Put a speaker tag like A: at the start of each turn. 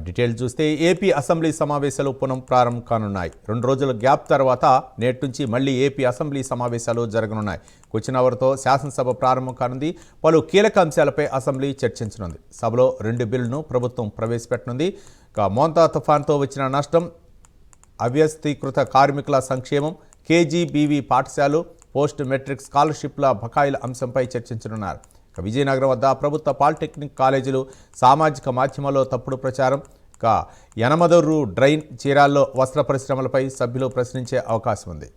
A: Detail చూస్తే AP assembly సమావేశాలు పునః ప్రారంభం కానున్నాయి. 2 రోజుల గ్యాప్ తర్వాత నేటి నుంచి మళ్లీ ఏపీ అసెంబ్లీ సమావేశాలు జరగనున్నాయి. క్వశ్చన్ అవర్తో శాసనసభ ప్రారంభం కానుంది. పలు కీలక అంశాలపై అసెంబ్లీ చర్చించనుంది. సభలో 2 బిల్లులను ప్రభుత్వం ప్రవేశపెట్టనుంది. మోంతా తుఫాన్తో వచ్చిన నష్టం, అవ్యవస్థీకృత కార్మికుల సంక్షేమం, కేజీబీవీ పాఠశాలలు, పోస్ట్ మెట్రిక్ స్కాలర్షిప్ల బకాయిల అంశంపై చర్చించనున్నారు. విజయనగరం వద్ద ప్రభుత్వ పాలిటెక్నిక్ కాలేజీలు, సామాజిక మాధ్యమాల్లో తప్పుడు ప్రచారం, యనమదూరు డ్రైన్, చీరాల్లో వస్త్ర పరిశ్రమలపై సభ్యులు ప్రశ్నించే అవకాశం ఉంది.